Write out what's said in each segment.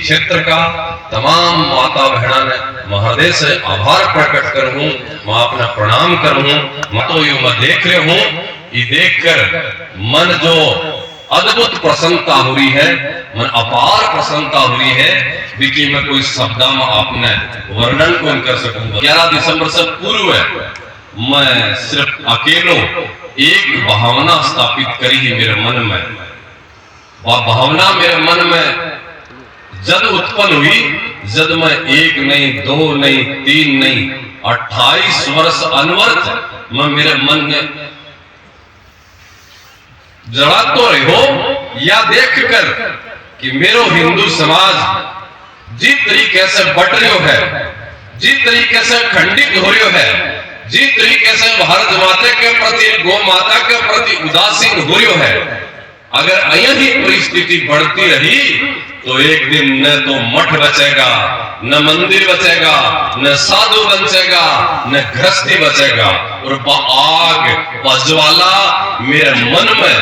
क्षेत्र का तमाम माता बहना ने महादेव से आभार प्रकट करूं, मैं अपना प्रणाम करूं। मैं तो यू मैं देख रहे हूं, ये देखकर मन जो अद्भुत प्रसन्नता हो रही है, मन अपार प्रसन्नता हो रही है, विकी मैं कोई शब्द में आपने वर्णन कौन कर सकूंगा। 11 दिसंबर से पूर्व मैं सिर्फ अकेलो एक भावना स्थापित करी है मेरे मन में। वह भावना मेरे मन में जब उत्पन्न हुई, जब मैं 1 नहीं 2 नहीं 3 नहीं 28 वर्ष अनवर्त मैं मेरे मन में जड़ा तो रहे हो या देखकर कि मेरो हिंदू समाज जिस तरीके से बट रहे है, जिस तरीके से खंडित हो रहे है, जिस तरीके से भारत माता के प्रति गौ माता के प्रति उदासीन हो रहे है, अगर यही परिस्थिति बढ़ती रही तो एक दिन न तो मठ बचेगा, न मंदिर बचेगा, न साधु बचेगा, न गृहस्थी बचेगा। और आग ज्वाला मेरे मन में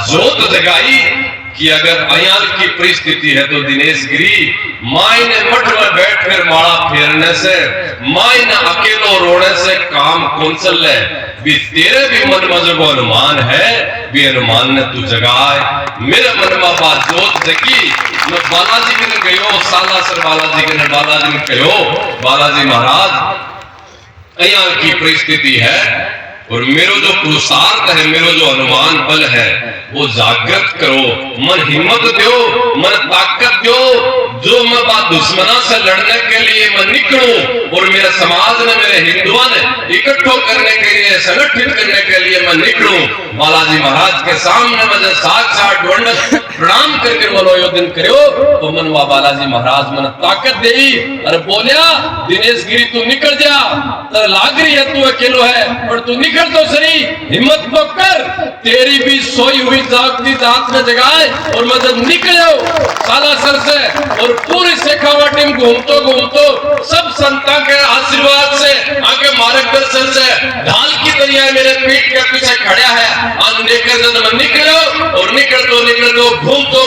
जोत जगाई कि अगर अयाल की परिस्थिति है तो दिनेश गिरी मायने मठ में बैठकर माला फेरने से, मायने अकेलो रोने से काम कौन चल है। भी तेरे भी मन में जो अनुमान है, भी अनुमान ने तू जगाए। मेरे मन में बात जोत जगी। मैं बालाजी के ने कहो, सालासर बालाजी के ने बालाजी ने कहो, बालाजी महाराज अयाल की परिस्थिति है और मेरो जो पुरुषार्थ है, मेरो जो अनुमान बल है वो जागृत करो, मन हिम्मत दो, मन ताकत दो। जो मैं बात दुश्मना से लड़ने के लिए मैं निकलूं और मेरे समाज ने, मेरे हिंदुओं ने इकट्ठो करने के लिए, संगठित करने के लिए मैं निकलूं, बालाजी महाराज के सामने मुझे साक्षात दंड प्रणाम करके मनोयोजन करो तो मनवा बालाजी महाराज मन ताकत दे। अरे बोलिया दिनेश गिरी तू निकल जा, तो लाग रही है तू अकेलो है पर तू निकल तो सही, हिम्मत तो कर। तेरी भी सोई हुई जागती जात में जगाए और मैं जब निकलो सालासर से और पूरी शेखावाटी में घूमतो सब संतां के आशीर्वाद से, आगे मार्गदर्शन से ढाल की तरह मेरे पीठ के पीछे खड़ा है। आज लेकर जब मैं निकलो और निकलतो घूमतो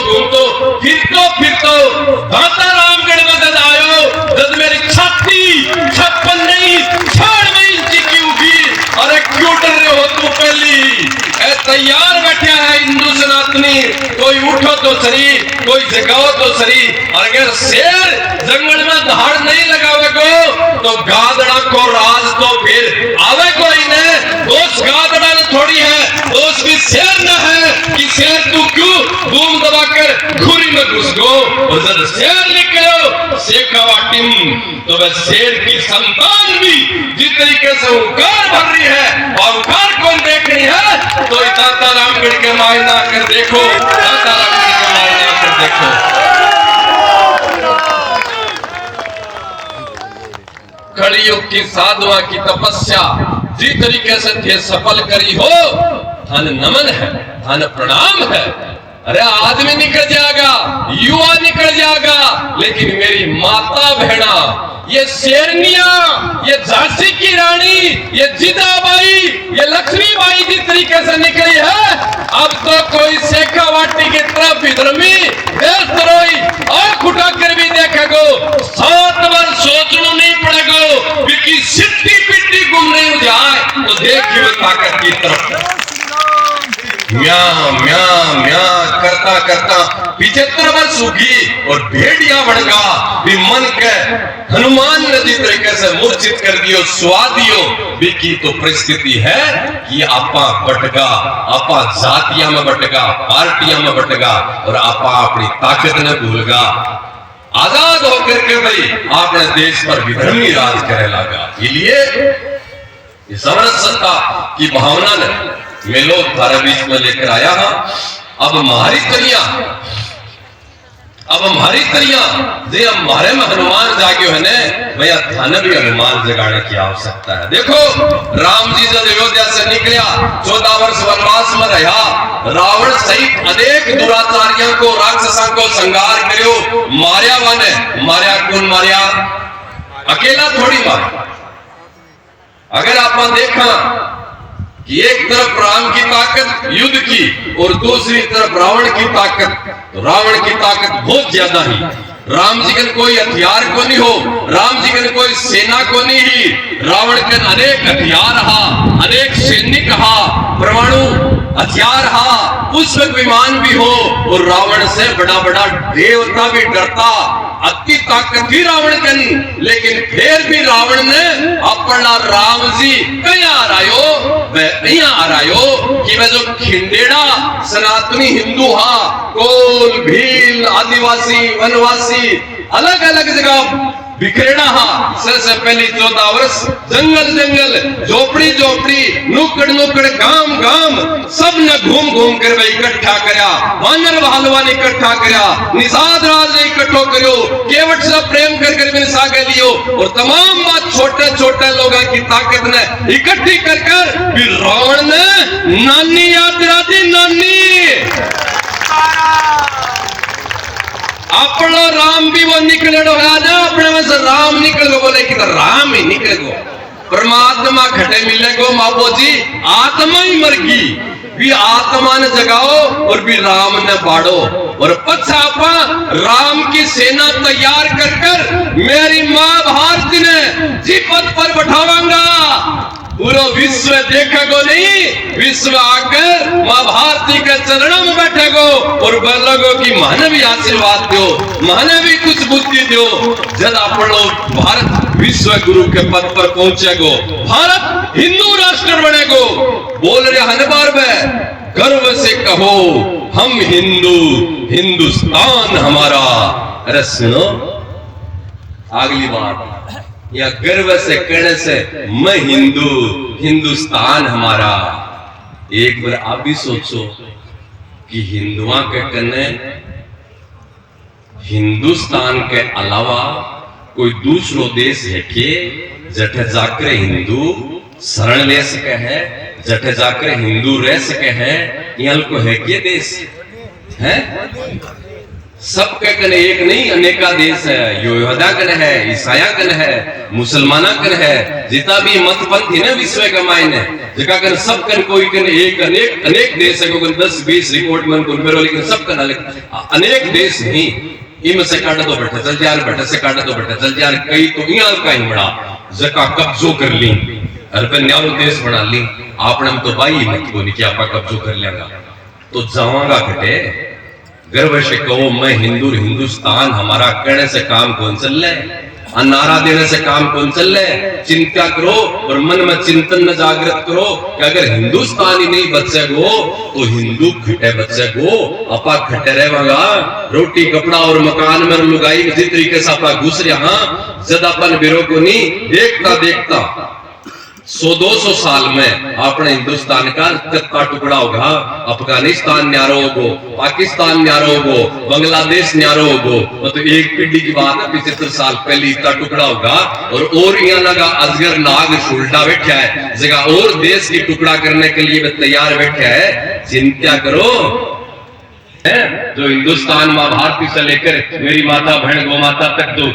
फिरतो दाता रामगढ़ में जब आयो, जब मेरी छाती 56 नहीं 96 इंच की उगी। अरे क्यों डर रहे हो तू पहली तैयार बैठा है हिंदू सनातनी, कोई उठो तो सही, कोई जगाओ तो सही। अगर शेर जंगल में दहाड़ नहीं लगावे तो गादड़ा को राज तो फिर आवे कोई ने। दोष गादड़ा ने थोड़ी है, दोष भी शेर न है कि शेर तू क्यों बूम दबाकर घुरी में घुस गो। और जब शेर निकलो शेखावाटी तो वह शेर की संतान भी जिस तरीके से हुंकार भर रही है, हुंकार कौन देख रही है तो दाता रामगढ़ के मायना कर देखो, दाता रामगढ़ के मायना कर देखो। कलयुग की साधुआ की तपस्या जिस तरीके से थे सफल करी हो, धन नमन है, धन प्रणाम है। अरे आदमी निकल जाएगा, युवा निकल जाएगा, लेकिन मेरी माता बहना, ये शेरनिया, ये झांसी की रानी, ये जिजाबाई, ये लक्ष्मीबाई जिस तरीके से निकली है, अब तो कोई शेखावाटी की तरफ इधर में देशद्रोही आंख उठाकर भी देखेगो। 7 बार सोचना नहीं पड़ेगा, क्योंकि सिट्टी पिट्टी गुम नहीं हो जाए तो देखिए ताकत की तरफ म्या म्या म्या करता 75 वर्ष उगी और भेड़िया बढ़गा भी मन के हनुमान ने जिस तरीके से मूर्छित कर दियो स्वादियो भी की तो परिस्थिति है कि आपा बटगा, आपा जातियां में बटगा, पार्टियां में बटगा और आपा अपनी ताकत ने भूलगा। आजाद होकर के भाई आपने देश पर विधर्मी राज करे लगा। इसलिए समरस सत्ता की भावना ने मैं लोग थारे बीच में लेकर आया हूं। अब हमारी तरिया जे हमारे में हनुमान जागे है ने भैया थाने भी हनुमान जगाने की आवश्यकता है। देखो राम जी जब अयोध्या से निकलिया 14 वर्ष वनवास में रहा, रावण सहित अनेक दुराचारियों को, राक्षसों को संहार करो, मार्या बने, मार्या कौन मार्या? अकेला थोड़ी मार। अगर आप देखा कि एक तरफ राम की ताकत युद्ध की और दूसरी तरफ रावण की ताकत, तो रावण की ताकत बहुत ज्यादा ही राम जी कन कोई हथियार को नहीं हो, राम जी कन कोई सेना को नहीं ही। रावण कन अनेक हथियार हा, अनेक सैनिक हा, परमाणु हथियार हा, पुष्पक विमान भी हो, और रावण से बड़ा बड़ा देवता भी डरता। अति ताकत थी रावण कन, लेकिन फिर भी रावण ने अपना राम जी कया आरायो, वह आरायो कि वह जो खिंडेड़ा सनातनी हिंदू हा, कोल भील आदिवासी वनवासी अलग अलग जगह बिखरेड़ा हा। सबसे पहली 14 वर्ष जंगल जंगल झोपड़ी झोपड़ी नुकड़ नुकड़ गांव गांव सब ने घूम घूम कर भाई इकट्ठा करया, वानर बहलवान इकट्ठा करया, निषाद राज ने इकट्ठो करो, केवट से प्रेम कर कर मिनसा के लियो, और तमाम बात छोटे छोटे लोगों की ताकत ने इकट्ठी कर कर फिर रावण ने नानी याद दिला दी। नानी अपना राम भी वो निकले ना, अपने में से राम निकल गो, बोले कि तो राम ही निकल गो, परमात्मा घटे मिले गो। मापो जी आत्मा ही मर गई, भी आत्मा ने जगाओ और भी राम ने बाढ़ो, और पछापा राम की सेना तैयार कर कर मेरी मां भारती ने जी पद पर बैठावांगा। पूरा विश्व देखेगो नहीं, विश्व आकर मां भारती के चरणों में बैठेगो और बोलोगो कि माने भी आशीर्वाद दो, माने भी कुछ बुद्धि दो। जब आप लोग भारत विश्व गुरु के पद पर पहुंचेगो, भारत हिंदू राष्ट्र बनेगो। बोल रहे हन बार में गर्व से कहो हम हिंदू, हिंदुस्तान हमारा। अरे सुनो अगली बात, या गर्व से कहने से मैं हिंदू, हिंदुस्तान हमारा। एक बार आप भी सोचो कि हिंदुओं के कने हिंदुस्तान के अलावा कोई दूसरो देश है के जठे जाकर हिंदू शरण ले सके है, जठे जाकर हिंदू रह सके है, यहाँ को है के देश है? सबके कन एक नहीं अनेका देश है, योदा कन है, ईसाया कन है, मुसलमाना कन है, जितना भी मत पंथी ने विश्व के मायने जगह कन सब कन कोई कन एक अनेक अनेक देश है, कोई 10-20 रिपोर्ट मन को मेरो, लेकिन सब कन अनेक देश नहीं। इम से काटा तो बैठा चल यार, बैठा से काटा तो बैठा चल यार, कई तो यहाँ का ही बड़ा जका कब्जो कर ली, अरबन न्यारो देश बना ली, आपने हम तो बाई मत को नहीं कि आपका कब्जो कर लेगा तो जावांगा घटे। गर्व से कहो मैं हिंदू, हिंदुस्तान हमारा कहने से काम कौन चल रहे, नारा देने से काम कौन चल रहे। चिंता करो और मन में चिंतन न जागृत करो कि अगर हिंदुस्तान ही नहीं बचेगो तो हिंदू घटे बचेगो। अपा घटे रहेगा, रोटी कपड़ा और मकान में लुगाई जिस तरीके से अपा घुस रहा जद अपन बिरो को नहीं देखता देखता 100-200 साल में अपने हिंदुस्तान का कत्ता टुकड़ा होगा, अफगानिस्तान न्यारो होगो, पाकिस्तान न्यारो होगो, बांग्लादेश न्यारो होगो। तो एक पीढ़ी की बात है, 75 साल पहले इतना टुकड़ा होगा, और यहाँ लगा अजगर नाग उल्टा बैठा है, जगह और देश की टुकड़ा करने के लिए तैयार बैठा है। चिंता करो जो हिंदुस्तान मां भारती से लेकर मेरी माता बहन गौ माता तक जो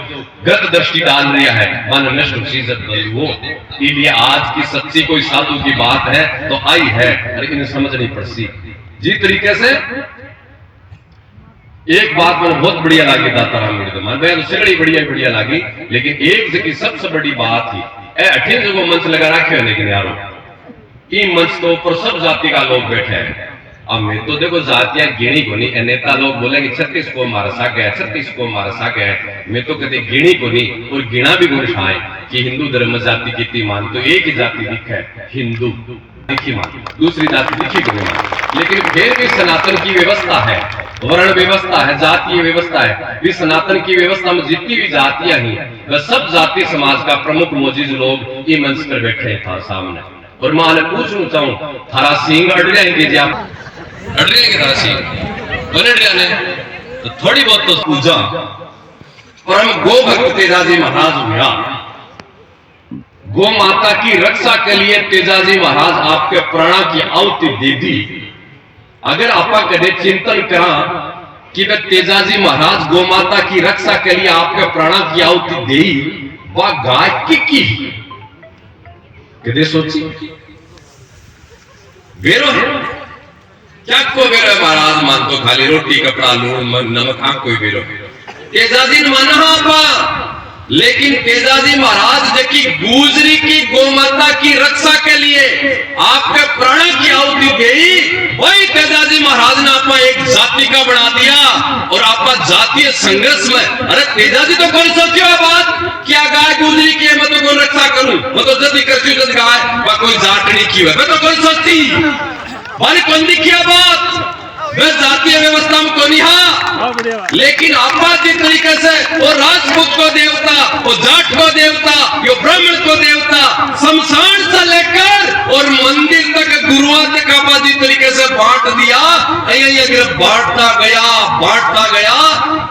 गत दृष्टि डाल दिया है, मन नष्ट चीजत वो इसलिए आज की सच्ची कोई साधु की बात है तो आई है, लेकिन समझनी पड़ती जी तरीके से। एक बात मुझे बहुत बढ़िया लगी दाता राम सगड़ी बढ़िया लगी, लेकिन एक जगह सबसे बड़ी बात ही अठिन जो मंच लगा रखे हो, लेकिन यारो इन मंच के ऊपर सब जाति का लोग बैठे हैं। अब मैं तो देखो जातियां गिनी को नहीं, नेता लोग बोलेंगे 36 को मार सके, 36 को मार सके, मैं तो कभी गिनी को नहीं और गिना भी गुण खाए कि हिंदू धर्म जाति कितनी मान, तो एक ही जाति दिखा है हिंदू दिखी मान, दूसरी जाति दिखी को नहीं मान। लेकिन फिर भी सनातन की व्यवस्था है, वर्ण व्यवस्था है, जातीय व्यवस्था है। इस सनातन की व्यवस्था में जितनी भी जातियां ही वह सब जाति समाज का प्रमुख मोजिज लोग ये मंच पर बैठे था सामने। और मैं पूछना चाहूं थारा सिंह अड़ जाएंगे आप अड़ रहे ने तो थोड़ी बहुत तो पूजा। परम गो भक्त तेजाजी महाराज हुआ, गो माता की रक्षा के लिए तेजाजी महाराज आपके प्राणा की आहुति दे दी। अगर आपा कदे चिंतन करा कि वह तेजाजी महाराज गो माता की रक्षा के लिए आपके प्राणा की आहुति दी, वह गाय की कदे सोची बेरो है क्या को बेरो महाराज मान तो खाली रोटी कपड़ा लूण नमक हाँ कोई बेरो तेजाजी माना आपा, लेकिन तेजाजी महाराज जबकि गुजरी की गोमाता की रक्षा के लिए आपके प्राण की आहुति दी, वही तेजाजी महाराज ने आपा एक जाति का बना दिया और आपा जातीय संघर्ष में। अरे तेजाजी तो कौन सोचियो बात क्या गाय गुजरी की मैं तो कौन रक्षा करूं, मैं तो जल्दी करती जल्दी गाय वह कोई जाटनी की है मैं तो कौन सोचती वाली कौन दिखिया बात वे जातीय व्यवस्था में को नहीं। लेकिन आपा जिस तरीके से वो राजपूत को देवता, वो जाट को देवता, यो ब्राह्मण को देवता, शमशान से लेकर और मंदिर तक गुरुआ तक आपा जिस तरीके से बांट दिया, अगर बांटता गया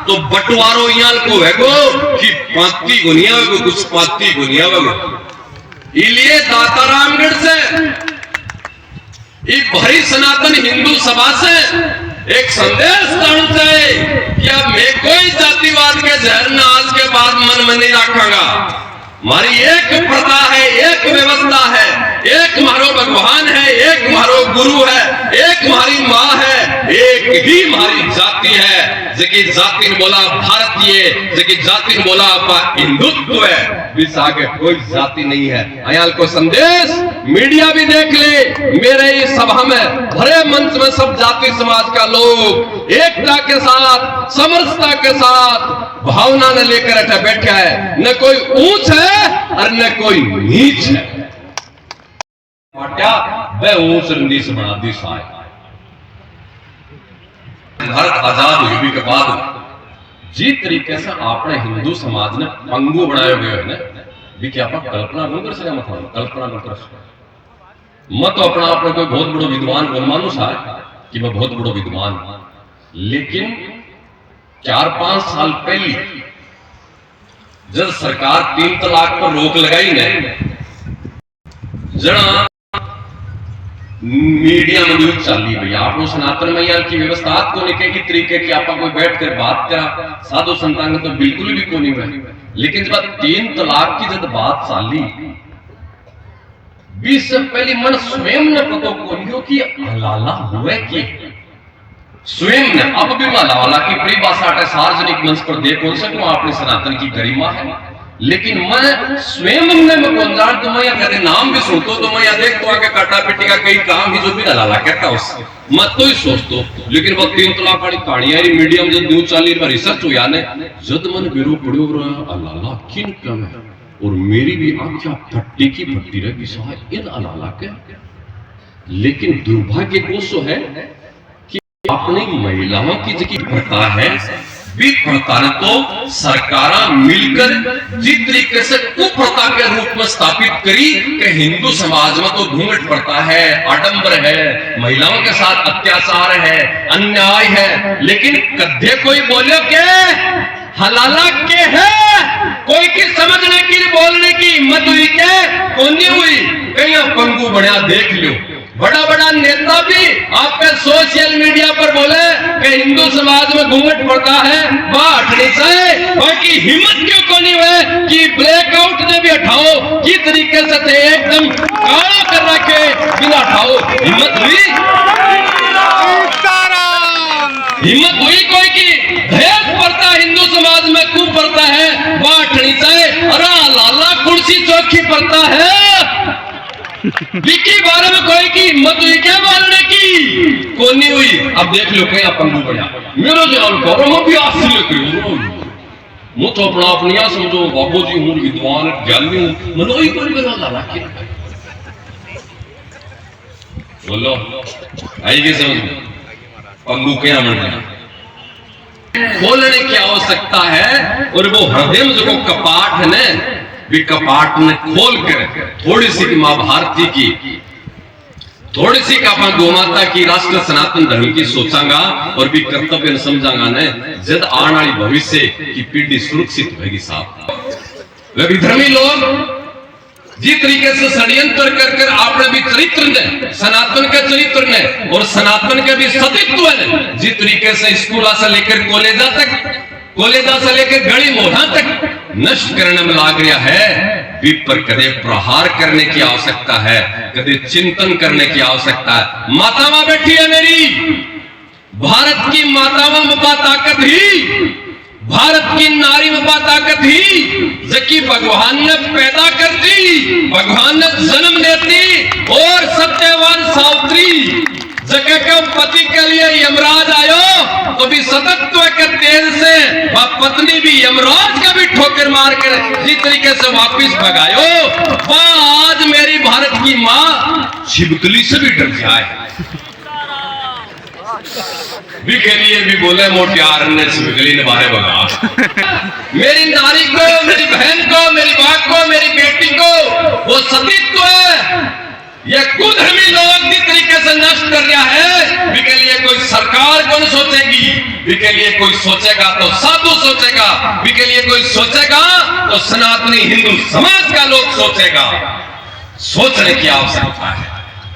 तो बंटवारो यहाँ को है गो कि पाती गुनिया वेगो कुछ पाती गुनिया वेगो। इसलिए दातारामगढ़ से एक भारी सनातन हिंदू सभा से एक संदेश लाना चाहिए कि अब मैं कोई जातिवाद के जहर न आज के बाद मन में नहीं रखांगा। हमारी एक प्रथा है, एक व्यवस्था है, एक मारो भगवान है, एक मारो गुरु है, एक हमारी माँ है, एक ही हमारी जाति है। जबकि जाति ने बोला भारतीय, जबकि जाति ने बोला हिंदुत्व है, बीच आगे कोई जाति नहीं है। अयाल को संदेश मीडिया भी देख ले, मेरे इस सभा में भरे मंच में सब जाति समाज का लोग एकता के साथ, समरसता के साथ भावना ने लेकर बैठा है। न कोई ऊंच है और न कोई नीच है। वह ऊंच रंदी से बना दी साय। भारत आजाद हुई के बाद जिस तरीके से आपने हिंदू समाज ने पंगु बनाए हुए है ना, भी क्या आप कल्पना नहीं कर सकते। मतलब कल्पना नहीं कर सकते। मैं तो अपना आपने कोई बहुत बड़ा विद्वान मानू सा कि मैं बहुत बड़ा विद्वान, लेकिन 4-5 साल पहले जब सरकार 3 तलाक पर रोक लगाई ने, जरा मीडिया में न्यूज चली भैया आप सनातन मैया की व्यवस्था को लेके की तरीके की आप कोई बैठ कर बात करा साधु संतान तो बिल्कुल भी को नहीं हुआ। लेकिन जब 3 तलाक की जब बात चाली, 20 से पहले मन स्वयं ने पता को कि हलाला हुए कि स्वयं ने अब भी हलाला की परिभाषा सार्वजनिक मंच पर दे कौन सकूं आपने सनातन की गरिमा है। लेकिन मैं स्वयं में कौन जान तो मैं कहते नाम भी सुनतो तो मैं देख तो आगे काटा पिट्टी का कई काम ही जो भी हलाला कहता उससे मैं तो ही सोचतो। लेकिन वो 3 तलाक वाली कहानियां मीडिया में जब न्यूज चाली रिसर्च हुआ ने जद मन बिरो पड़ो हलाला किन कम है और मेरी भी आंखें फट्टी की फट्टी रही सहाय इन हलाला के। लेकिन दुर्भाग्य को है कि अपनी महिलाओं की जो प्रथा है भी प्रथा तो सरकार मिलकर जिस तरीके से कुप्रथा के रूप में स्थापित करी कि हिंदू समाज में तो घूंघट प्रथा है, आडंबर है, महिलाओं के साथ अत्याचार है, अन्याय है। लेकिन कद्दे कोई बोले के हलाला के है, कोई की समझने की बोलने की हिम्मत हुई के कौन नहीं हुई। कहीं पंगु बढ़िया देख लो, बड़ा बड़ा नेता भी आपके सोशल मीडिया पर बोले कि हिंदू समाज में घूंघट पड़ता है, वह हटनी चाहिए। बाकी हिम्मत क्यों को नहीं हुए कि ब्लैकआउट ने भी हटाओ, किस तरीके से थे एकदम काला कर रखे बिना हटाओ। हिम्मत हुई कोई की भेद पड़ता हिंदू समाज में खूब पड़ता है, वह हटनी चाहिए। अरे लाला कुर्सी चौकी पड़ता है विकी बारे में कोई की हिम्मत हुई क्या बोलने की कौन नहीं हुई। अब देख लो कहीं पंगु बढ़िया मेरा जान करो मैं भी आसी लेकर मुझ तो अपना अपनिया समझो बाबू जी हूँ विद्वान ज्ञानी हूँ मनो ही कोई बना लाला के बोलो आइए समझ पंगु क्या मन खोलने की आवश्यकता है। और वो हृदय में जो कपाट है ना, भी कपाट ने खोल कर थोड़ी सी मां भारती की, थोड़ी सी का गोमाता की, राष्ट्र सनातन धर्म की सोचांगा और भी कर्तव्य समझांगा ने जद आने वाली भविष्य की पीढ़ी सुरक्षित होगी। साहब वे विधर्मी लोग जिस तरीके से षड्यंत्र कर आपने भी चरित्र ने, सनातन के चरित्र ने और सनातन के भी सतीत्व ने जिस तरीके से स्कूल से लेकर कॉलेजा से लेकर गली मोहल्ला तक नष्ट करने में लाग रहा है, भी पर कदे प्रहार करने की आवश्यकता है, कदे चिंतन करने की आवश्यकता है। मातावां बैठी है मेरी, भारत की मातावां मुका ताकत ही भारत की नारी में बा ताकत ही जबकि भगवान ने पैदा करती, भगवान ने जन्म देती और सत्यवान सावित्री जगह के पति के लिए यमराज आयो तो भी सतत्व के तेज से वह पत्नी भी यमराज का भी ठोकर मार कर जिस तरीके से वापिस भगायो, वह आज मेरी भारत की माँ छिपकली से भी डर जाए भी के लिए भी बोले मोटियार ने छिपकली ने बारे भगा मेरी नारी को, मेरी बहन को, मेरी माँ को, मेरी बेटी को वो सतीत्व है ये कुधर्मी लोग जिस तरीके से नष्ट कर रहा है, भी के लिए कोई सरकार कौन सोचेगी, भी के लिए कोई सोचेगा तो साधु सोचेगा, भी के लिए कोई सोचेगा तो सनातनी हिंदू समाज का लोग सोचेगा। सोचने की आवश्यकता है।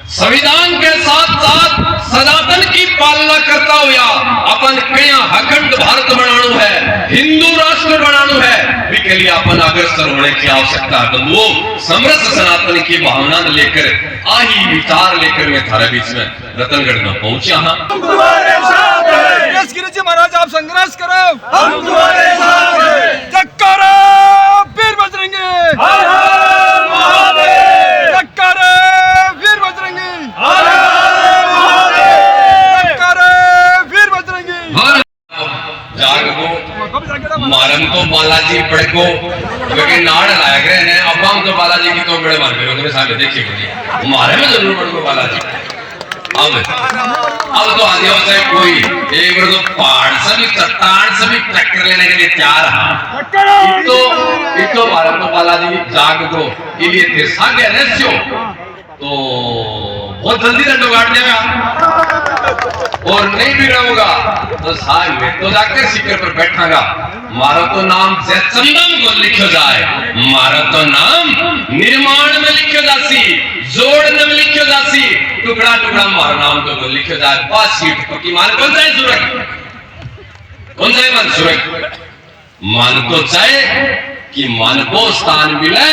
संविधान के साथ साथ सनातन की पालना करता हुआ अपन कया अखंड भारत बनाणु है, हिंदू राष्ट्र बनाणु है, भी के लिए अपन अग्रसर होने की आवश्यकता है। वो समरस सनातन की भावना लेकर आही विचार लेकर मैं थारे बीच में रतनगढ़ में पहुंचा हाँ। गिरी जी महाराज आप संघर्ष करो, हम तुम्हारे साथ हैं। जयकारा वीर बजरंगी, हर हर महादेव। जयकारा वीर बजरंगी, हर हर महादेव। जयकारा वीर बजरंगी। जागो मारम तो बालाजी पड़को क्योंकि नाड़ लाया गए ने अब हम तो बालाजी की तो बड़े मार गए तो साले देखिए बोलिए मारे में जरूर पड़को बालाजी। अब तो आदियों से कोई एक बार तो पहाड़ से भी चट्टान से भी टक्कर लेने के लिए तैयार है। इतो मारम तो बालाजी जाग को इलिए तेरे सागे रेस्यो तो बहुत जल्दी रंडो काट देगा और नहीं भी रहूंगा तो साहब में तो जाकर शिखर पर बैठागा। मारा तो नाम चंदन को लिखो जाए, मारा तो नाम निर्माण में लिखो जासी, जोड़ने में लिखो जासी, टुकड़ा टुकड़ा मारा नाम तो लिखो जाए। बस सीट पक्की मान कौन सा सुरख, कौन सा मन सुरख मान तो चाहे कि मन को स्थान मिले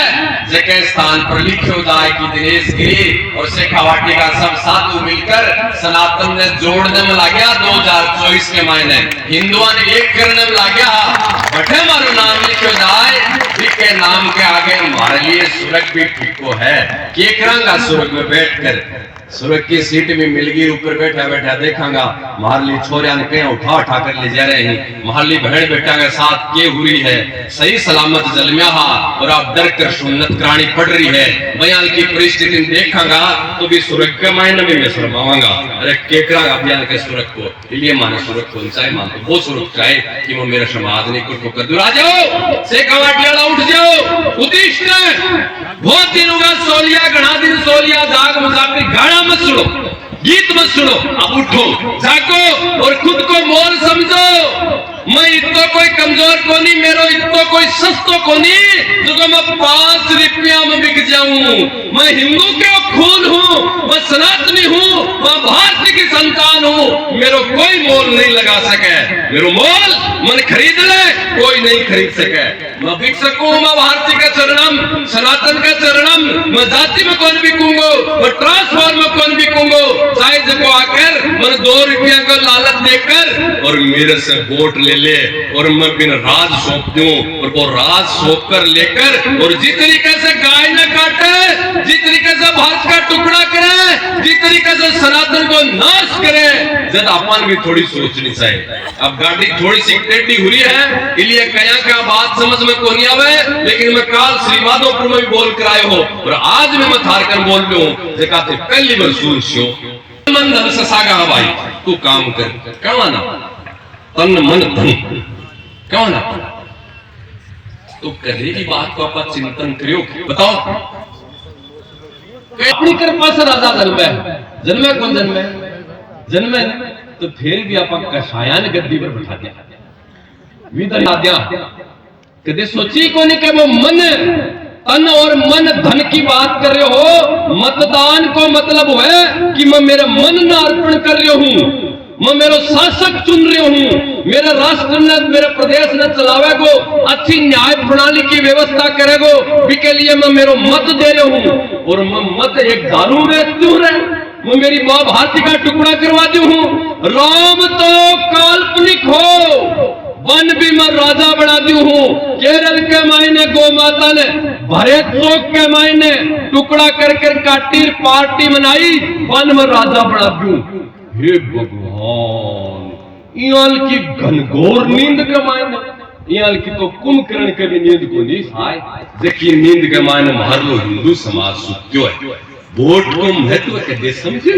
जगह स्थान पर लिखो जाए कि दिनेश गिरी और शेखावाटी का सब साधु मिलकर सनातन ने जोड़ने में लग गया 2024 के महीने हिंदुओं ने एक करने में लग गया बटे मारो नाम लिखो जाए के नाम के आगे हमारे लिए सुरग भी ठीक है कि एक रंगा सुरग में बैठकर सुरग की सीट भी मिल गई ऊपर बैठा बैठा देखांगा मारली छोरिया ने कहीं उठा उठा कर ले जा रहे हैं मारली बहन बेटा के साथ के हुई है सही सलामत जलमिया और आप डर कर सुन्नत करानी पड़ रही है बयान की परिस्थिति देखांगा तो भी सुरग के मायने में मैं शर्मावांगा। अरे केकरा अभियान के सुरग को इसलिए माने सुरग कौन सा है मान तो वो सुरग चाहे कि वो मेरा समाज नहीं को ठोकर दूर आ जाओ शेखावाटियाला उठ जाओ उदिष्ट बहुत दिन होगा सोलिया घना दिन सोलिया जाग मुसाफिर गाड़ा मत सुनो गीत मत सुनो अब उठो जागो और खुद को मोल समझो। मैं इतो कोई कमजोर को नहीं मेरो इतो कोई सस्तो को नहीं जो मैं 5 रुपया में बिक जाऊं। मैं हिंदू के खून हूँ, मैं सनातनी हूँ, मैं भारत की संतान हूँ, मेरो कोई मोल नहीं लगा सके। मेरो मोल मन खरीद ले कोई नहीं खरीद सके। मैं बिक सकूं मैं भारती का चरणम सनातन का चरणम मैं जाति में कौन बिकूंगो मैं ट्रांसफॉर्म में कौन बिकूंगो चाहे जब आकर मैंने 2 रुपया को लालच देकर और मेरे से वोट ले और मैं बिन राज सौंप दूं और वो राज सौंप कर लेकर और जिस तरीके से गाय न काटे जिस तरीके से भारत का टुकड़ा करे जिस तरीके से सनातन को नाश करे जब अपन भी थोड़ी सोचनी चाहिए। अब गाड़ी थोड़ी सी टेढ़ी हुई है इसलिए कया का बात समझ में को नहीं आवे लेकिन मैं काल श्रीवादोपुर में भी बोल कर आए हो और आज में मैं थारकर बोल रही हूँ जकाते पहली बार सुन छो मन धन से सागा भाई तू काम कर कवाना तन मन धन क्यों ना तो कदे की बात को आप चिंतन करियो बताओ अपनी कृपा से राजा जन्मे कौन जन्मे तो फिर भी आप कषायान गद्दी पर बैठा दिया कदे सोची को नहीं कि वो मन तन और मन धन की बात कर रहे हो। मतदान को मतलब है कि मैं मेरा मन न अर्पण कर रही हूं मैं मेरा शासक चुन रही हूं मेरे राष्ट्र ने मेरे प्रदेश ने चलावेगो अच्छी न्याय प्रणाली की व्यवस्था करेगो इसके लिए मैं मेरा मत दे रही हूं और मैं मत एक दारू में क्यों रहे मैं मेरी मां भारती का टुकड़ा करवा दी हूं। राम तो काल्पनिक हो वन भी मैं राजा बना दी हूँ। केरल के मायने गौ माता ने भरे चौक के मायने टुकड़ा कर कर काटी पार्टी मनाई, वन में राजा बना दूं। हे भगवान, याल की घनघोर नींद के मायने, याल की तो कुंभकर्ण के भी नींद को नहीं खाए। देखिए नींद के मायने मार लो हिंदू समाज सुत्यो है। वोट को महत्व कदे समझो,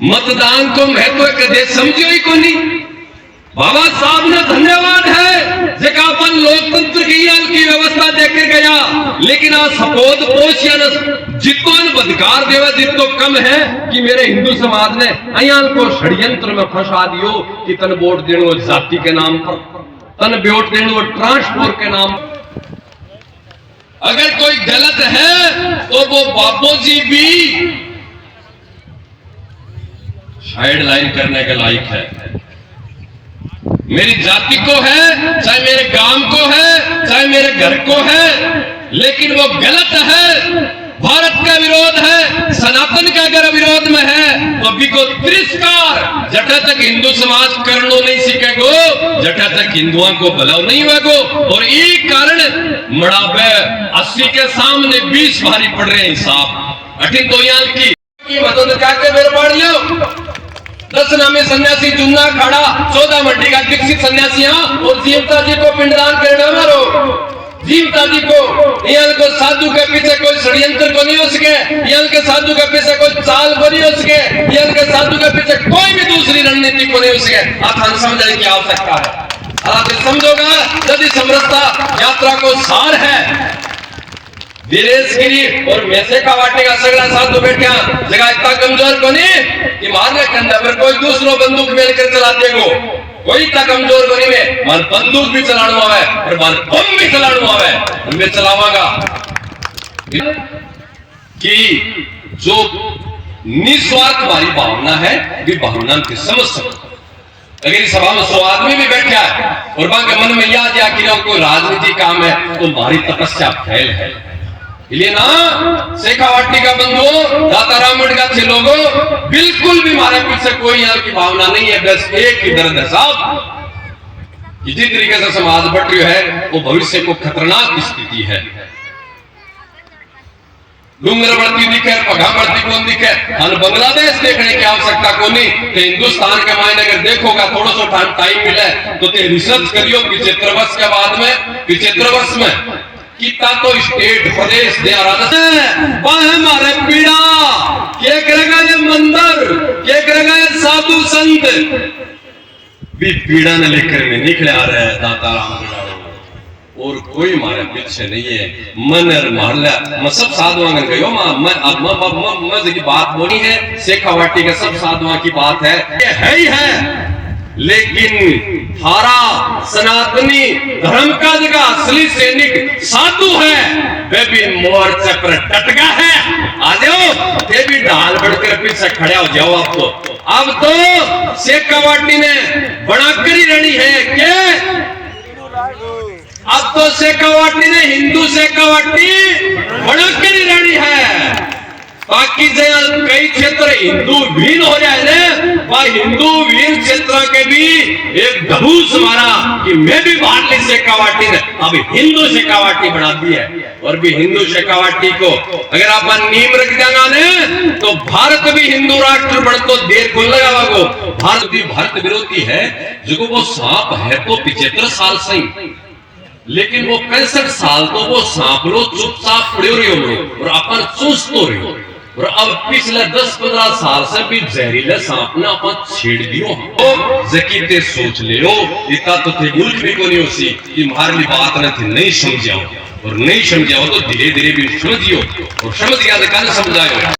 मतदान को महत्व कदे समझो ही को नहीं। बाबा साहब ने धन्यवाद है जेका अपन लोकतंत्र की व्यवस्था देकर गया, लेकिन आज सपोद पोष या जितो अधिकार देवा जितो कम है कि मेरे हिंदू समाज ने अयाल को षड्यंत्र में फंसा दियो कि तन वोट देनो जाति के नाम पर, तन वोट देनो ट्रांसपोर्ट के नाम। अगर कोई गलत है तो वो बापू जी भी साइड लाइन करने के लायक है। मेरी जाति को है, चाहे मेरे गांव को है, चाहे मेरे घर को है, लेकिन वो गलत है, भारत का विरोध है, सनातन का अगर विरोध में है तो अभी को तिरस्कार जटा तक हिंदू समाज करनो नहीं सीखेगो, जटा तक हिंदुओं को भलाव नहीं होगो। और एक कारण मड़ाबे 80 के सामने 20 भारी पड़ रहे हैं साहब। अठिन तो याल की मदद करके मेरे पढ़ लियो 10 नामे सन्यासी चुनना खड़ा 14 मंडी का दीक्षित सन्यासी और जीवता जी को पिंडदान करना मारो। जीवता जी को यहाँ को साधु के पीछे कोई षड्यंत्र को नहीं हो सके, यहाँ के साधु के पीछे कोई चाल को नहीं हो सके, यहाँ के साधु के पीछे कोई भी दूसरी रणनीति को नहीं हो सके। आप समझने की आवश्यकता है। आप समझोगा यदि समरसता यात्रा को सार है, दिलेशगिरी और मैसे का वाटे का सगड़ा साधु बैठा जगह इतना कमजोर को नहीं कि मारने के अंदर पर कोई दूसरो बंदूक मिलकर चला देगो, कोई इतना कमजोर को नहीं में मान बंदूक भी चलाना हुआ है और मान बम भी चलाना हुआ है, मैं चलावागा। कि जो निस्वार्थ हमारी भावना है भी भावना की समझ सकते। अगर इस सभा में 100 आदमी भी बैठा है और बाकी मन में याद या कि कोई राजनीति काम है तो हमारी तपस्या फैल है। इसलिए ना शेखावाटी का बंधुओं, दाताराम का छे लोगों, बिल्कुल भी हमारे पीछे कोई यहाँ की भावना नहीं है। बस एक ही दर्द है साहब कि जिस तरीके से समाज बढ़ रही है वो भविष्य को खतरनाक स्थिति है। डूंगर बढ़ती दिखे, पगा बढ़ती कौन दिखे, हम बांग्लादेश देखने की आवश्यकता को नहीं। तो हिंदुस्तान के मायने अगर देखोगा थोड़ा सा टाइम मिले तो रिसर्च करियो 75 वर्ष के बाद में, 75 वर्ष में कितना तो स्टेट प्रदेश दे हमारे पीड़ा क्या करेगा ये मंदिर, क्या करेगा ये साधु संत भी पीड़ा ने लेकर में निकले आ रहे हैं दाताराम और कोई हमारे पीछे नहीं है। मन मार लिया मैं सब साधुओं ने कहो मैं की बात बोली है, शेखावाटी के सब साधुओं की बात है, ये है ही है। लेकिन हमारा सनातनी धर्म का जगह असली सैनिक साधु है, वे भी मोर्चे पर टटका है। आ जाओ ये भी ढाल बढ़कर पीछे खड़े हो जाओ। आप तो अब तो शेखावाटी ने बनाकर ही रही है क्या? अब तो शेखावाटी ने हिंदू शेखावाटी बनाकर ही रही है। बाकी कई क्षेत्र हिंदू भीन हो जाए ना, वह हिंदू भीन क्षेत्र के भी एक धबूस मारा कि मैं भी भारतीय शेखावाटी ने अब हिंदू शेखावाटी बना दी है। और भी हिंदू शेखावाटी को अगर आप नीम रख देगा ने तो भारत भी हिंदू राष्ट्र बन तो देर को लगावा को। भारत भी भारत विरोधी है जो वो सांप है तो 75 साल से, लेकिन वो 65 साल तो वो सांप लो चुपचाप पड़े रही हो और अपन चूस तो रही हो। और अब पिछले 10-15 साल से भी जहरीले सांप ने अपन छेड़ दियो। जकीते सोच ले लो इतना तो थे मुल्क भी को नहीं होसी कि हमारी बात न थी नहीं समझाओ और नहीं समझाओ तो धीरे धीरे भी समझियो और समझ गया तो कल समझाओ।